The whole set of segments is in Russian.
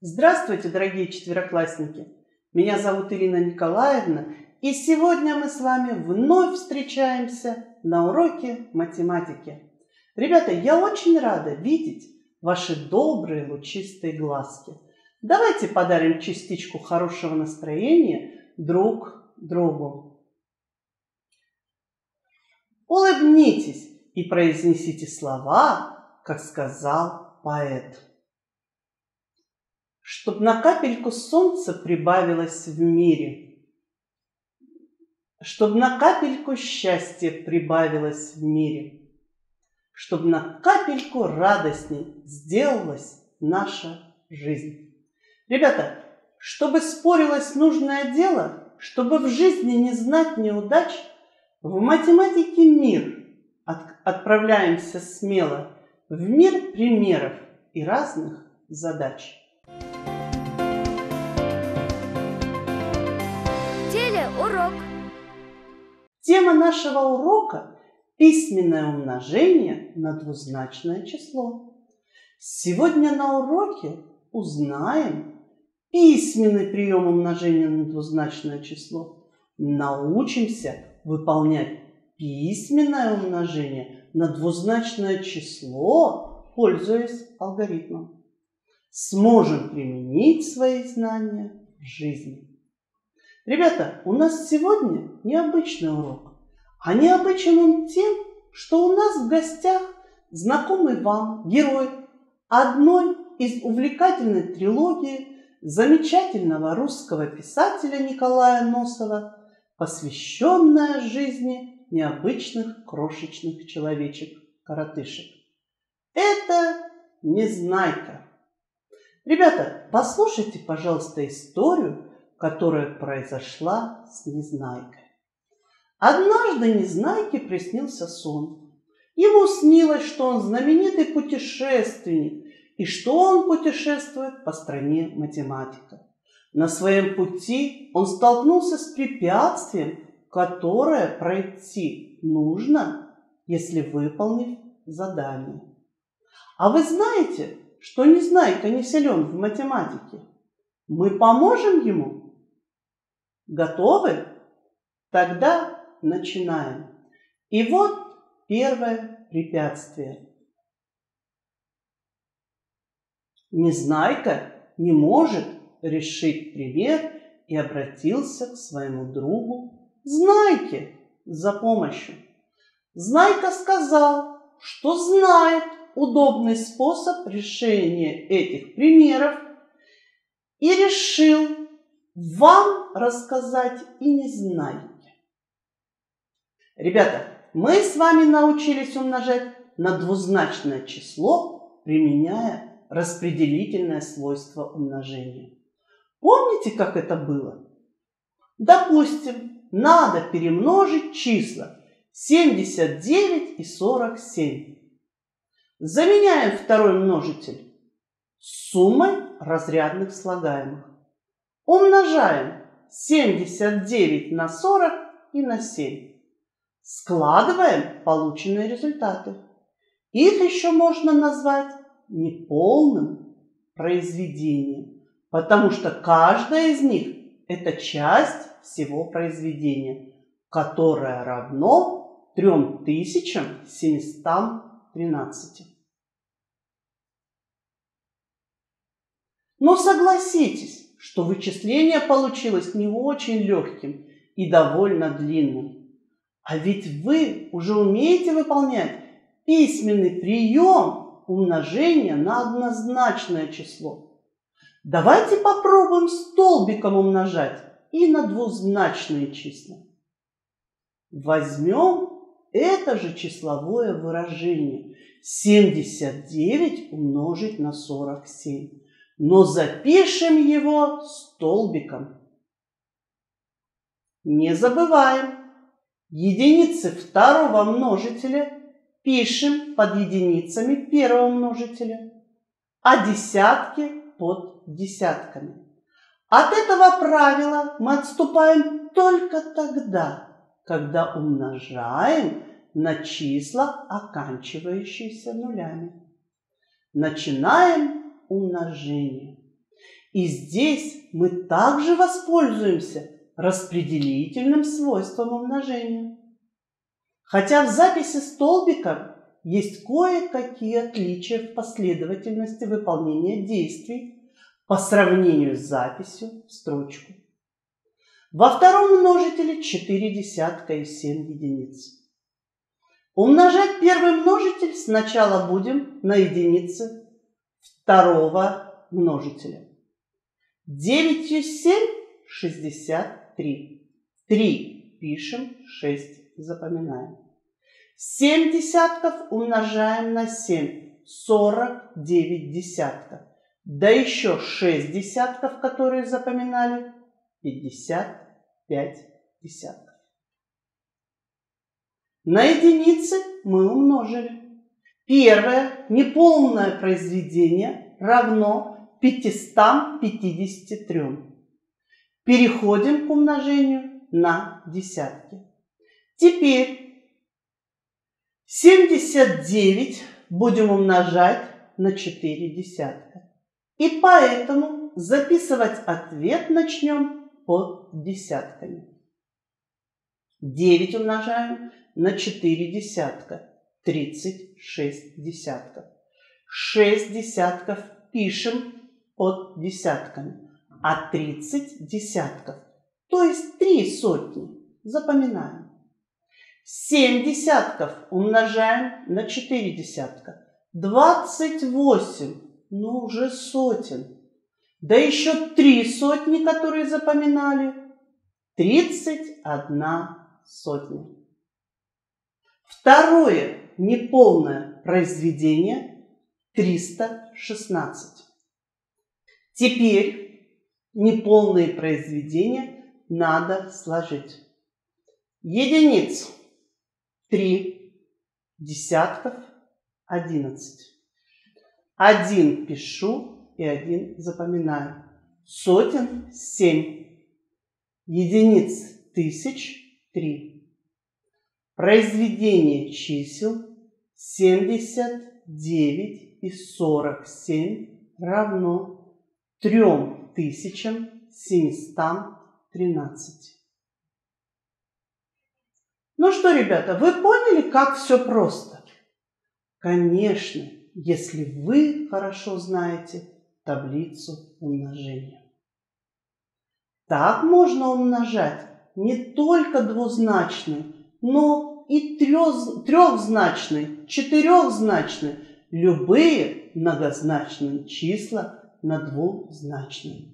Здравствуйте, дорогие четвероклассники! Меня зовут Ирина Николаевна, и сегодня мы с вами вновь встречаемся на уроке математики. Ребята, я очень рада видеть ваши добрые лучистые глазки. Давайте подарим частичку хорошего настроения друг другу. Улыбнитесь и произнесите слова, как сказал поэт. Чтоб на капельку солнца прибавилось в мире, чтоб на капельку счастья прибавилось в мире, чтоб на капельку радостней сделалась наша жизнь. Ребята, чтобы спорилось нужное дело, чтобы в жизни не знать неудач, в математике мир отправляемся смело, в мир примеров и разных задач. Урок. Тема нашего урока – письменное умножение на двузначное число. Сегодня на уроке узнаем письменный прием умножения на двузначное число. Научимся выполнять письменное умножение на двузначное число, пользуясь алгоритмом. Сможем применить свои знания в жизни. Ребята, у нас сегодня необычный урок. А необычен он тем, что у нас в гостях знакомый вам герой одной из увлекательной трилогии замечательного русского писателя Николая Носова, посвященная жизни необычных крошечных человечек-коротышек. Это Незнайка. Ребята, послушайте, пожалуйста, историю, которая произошла с Незнайкой. Однажды Незнайке приснился сон. Ему снилось, что он знаменитый путешественник и что он путешествует по стране математика. На своем пути он столкнулся с препятствием, которое пройти нужно, если выполнив задание. А вы знаете, что Незнайка не силен в математике? Мы поможем ему? Готовы? Тогда начинаем. И вот первое препятствие. Незнайка не может решить пример и обратился к своему другу Знайке за помощью. Знайка сказал, что знает удобный способ решения этих примеров и решил вам рассказать и Незнайке. Ребята, мы с вами научились умножать на двузначное число, применяя распределительное свойство умножения. Помните, как это было? Допустим, надо перемножить числа 79 и 47. Заменяем второй множитель суммой разрядных слагаемых. Умножаем 79 на 40 и на 7. Складываем полученные результаты. Их еще можно назвать неполным произведением, потому что каждая из них – это часть всего произведения, которое равно 3713. Но согласитесь, что вычисление получилось не очень легким и довольно длинным. А ведь вы уже умеете выполнять письменный прием умножения на однозначное число. Давайте попробуем столбиком умножать и на двузначные числа. Возьмем это же числовое выражение 79 умножить на 47. Но запишем его столбиком. Не забываем, единицы второго множителя пишем под единицами первого множителя, а десятки под десятками. От этого правила мы отступаем только тогда, когда умножаем на числа, оканчивающиеся нулями. Начинаем умножение. И здесь мы также воспользуемся распределительным свойством умножения. Хотя в записи столбика есть кое-какие отличия в последовательности выполнения действий по сравнению с записью в строчку. Во втором множителе 4 десятка и 7 единиц. Умножать первый множитель сначала будем на единицы второго множителя. 9 и 7 – 63. 3 пишем, 6 запоминаем. 7 десятков умножаем на 7 – 49 десятков. Да еще 6 десятков, которые запоминали – 55 десятков. На единицы мы умножили. Первое неполное произведение равно 553. Переходим к умножению на десятки. Теперь 79 будем умножать на 4 десятка. И поэтому записывать ответ начнем под десятками. 9 умножаем на 4 десятка. 36 десятков. 6 десятков пишем под десятками. А 30 десятков, то есть 3 сотни, запоминаем. 7 десятков умножаем на 4 десятка. 28, ну уже сотен. Да еще 3 сотни, которые запоминали. 31 сотня. Второе неполное произведение 316. Теперь неполные произведения надо сложить. Единиц 3, десятков 11. 1 пишу и 1 запоминаю. Сотен 7. Единиц тысяч 3. Произведение чисел 79 и 47 равно 3713. Ну что, ребята, вы поняли, как все просто? Конечно, если вы хорошо знаете таблицу умножения. Так можно умножать не только двузначные, но и трехзначные, четырехзначные, любые многозначные числа на двузначные.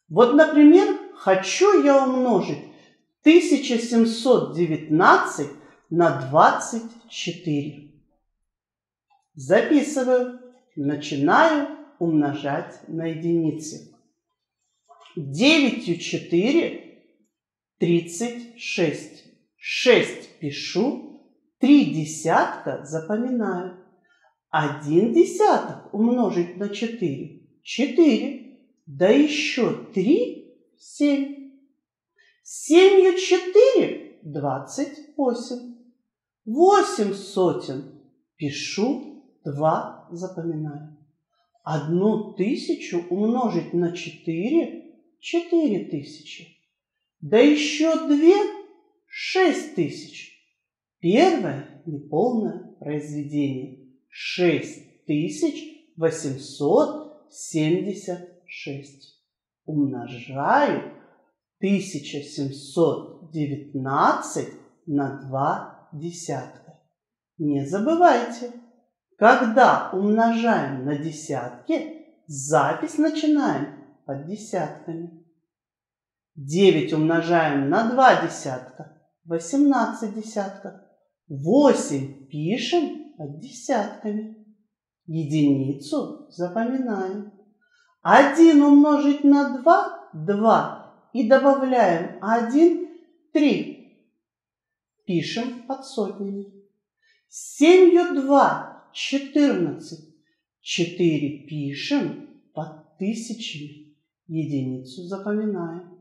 Вот, например, хочу я умножить 1719 на 24. Записываю, начинаю умножать на единицы. 9 и 4 – 36. 6 пишу, 3 десятка запоминаю. 1 десяток умножить на 4 – 4. Да еще 3 – 7. 7 и 4 – 28. 8 сотен пишу, 2 запоминаю. 1000 умножить на 4 – 4000. Да еще 2 – 6000. Первое неполное произведение. 6876. Умножаю 1719 на 2 десятка. Не забывайте, когда умножаем на десятки, запись начинаем под десятками. 9 умножаем на 2 десятка. 18 десятков. 8 пишем под десятками. Единицу запоминаем. 1 умножить на 2 – 2. И добавляем 1 – 3. Пишем под сотнями. 7 2 – 14. 4 пишем под тысячами. Единицу запоминаем.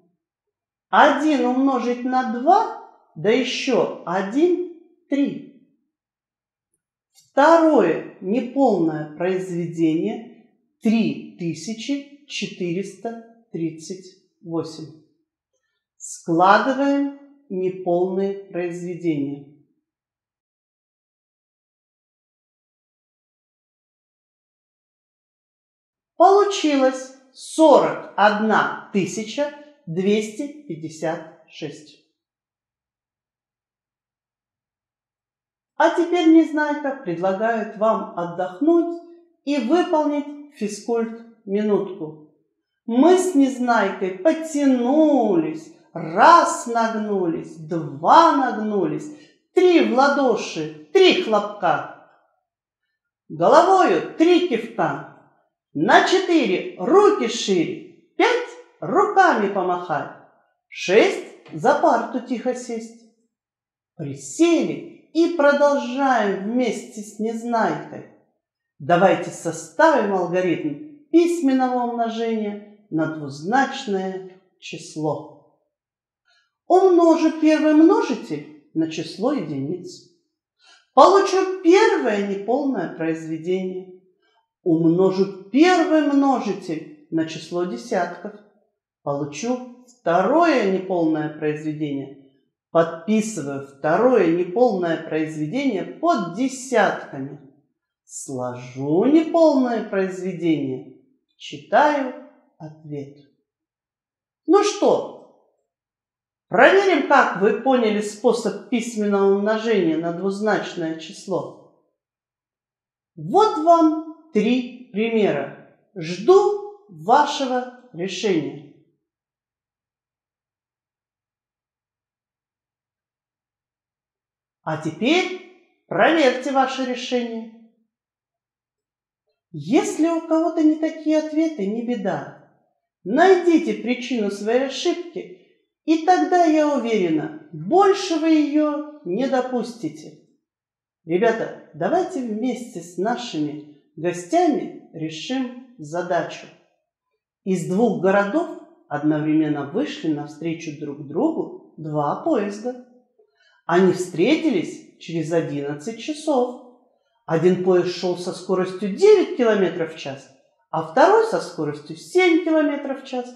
1 умножить на 2, да еще 1 – 3. Второе неполное произведение 3000 1438. Складываем неполные произведения. Получилось 41 256. А теперь Незнайка предлагает вам отдохнуть и выполнить физкульт-минутку. Мы с Незнайкой подтянулись, раз нагнулись, два нагнулись, 3 в ладоши, 3 хлопка. Головою 3 кивка. На 4 руки шире, 5 руками помахать, 6 за парту тихо сесть. Присели и продолжаем вместе с Незнайкой. Давайте составим алгоритм письменного умножения на двузначное число. Умножу первый множитель на число единиц. Получу первое неполное произведение. Умножу первый множитель на число десятков. Получу второе неполное произведение. Подписываю второе неполное произведение под десятками. Сложу неполное произведение. Читаю ответ. Ну что, проверим, как вы поняли способ письменного умножения на двузначное число. Вот вам 3 примера. Жду вашего решения. А теперь проверьте ваше решение. Если у кого-то не такие ответы, не беда. Найдите причину своей ошибки, и тогда, я уверена, больше вы ее не допустите. Ребята, давайте вместе с нашими гостями решим задачу. Из 2 городов одновременно вышли навстречу друг другу 2 поезда. Они встретились через 11 часов. Один поезд шел со скоростью 9 км в час, а второй со скоростью 7 км в час.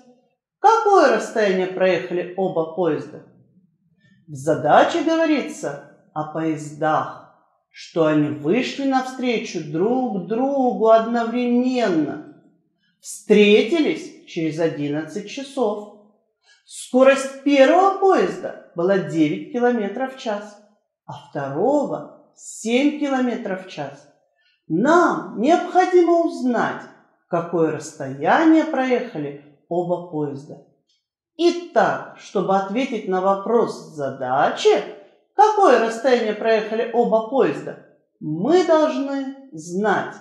Какое расстояние проехали оба поезда? В задаче говорится о поездах, что они вышли навстречу друг другу одновременно. Встретились через 11 часов. Скорость первого поезда была 9 км в час, а второго 7 км в час. Нам необходимо узнать, какое расстояние проехали оба поезда. Итак, чтобы ответить на вопрос задачи, какое расстояние проехали оба поезда, мы должны знать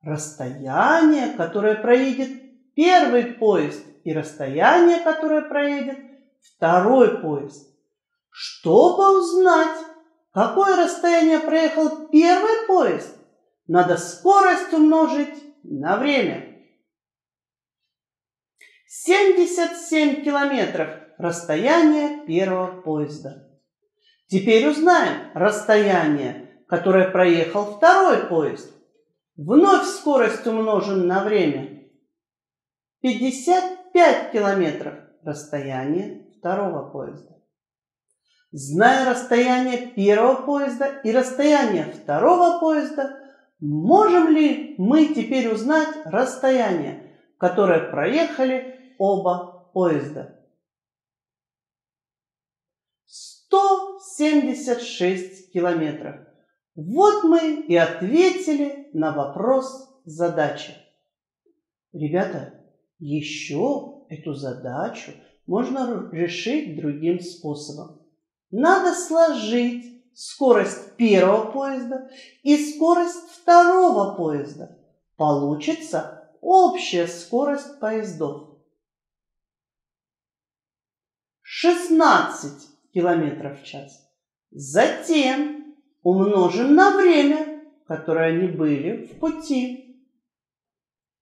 расстояние, которое проедет первый поезд, и расстояние, которое проедет второй поезд. Чтобы узнать, какое расстояние проехал первый поезд, надо скорость умножить на время. 77 километров расстояние первого поезда. Теперь узнаем расстояние, которое проехал второй поезд. Вновь скорость умножим на время. 55 километров расстояние второго поезда. Зная расстояние первого поезда и расстояние второго поезда, можем ли мы теперь узнать расстояние, которое проехали оба поезда? 176 километров. Вот мы и ответили на вопрос задачи. Ребята, еще эту задачу можно решить другим способом. Надо сложить скорость первого поезда и скорость второго поезда. Получится общая скорость поездов. 16 километров в час. Затем умножим на время, которое они были в пути.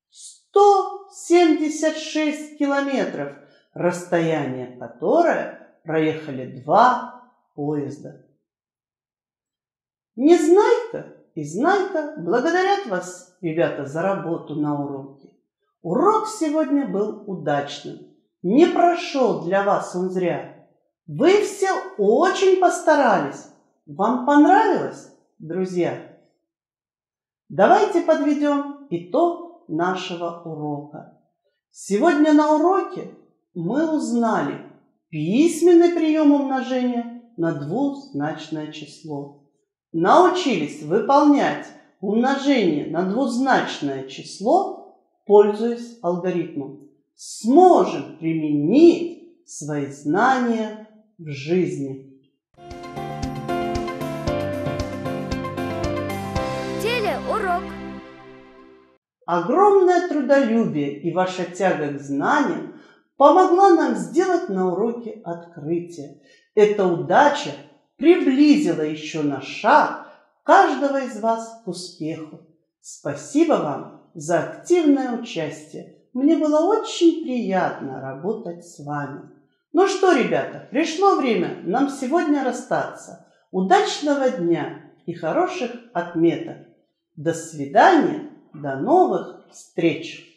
176 километров, расстояние которое проехали 2 поезда. Незнайка и Знайка благодарят вас, ребята, за работу на уроке. Урок сегодня был удачным. Не прошел для вас он зря. Вы все очень постарались. Вам понравилось, друзья? Давайте подведем итог нашего урока. Сегодня на уроке мы узнали письменный прием умножения на двузначное число. Научились выполнять умножение на двузначное число, пользуясь алгоритмом. Сможем применить свои знания в жизни. Телеурок. Огромное трудолюбие и ваша тяга к знаниям помогла нам сделать на уроке открытие. Эта удача приблизила еще на шаг каждого из вас к успеху. Спасибо вам за активное участие. Мне было очень приятно работать с вами. Ну что, ребята, пришло время нам сегодня расстаться. Удачного дня и хороших отметок. До свидания, до новых встреч!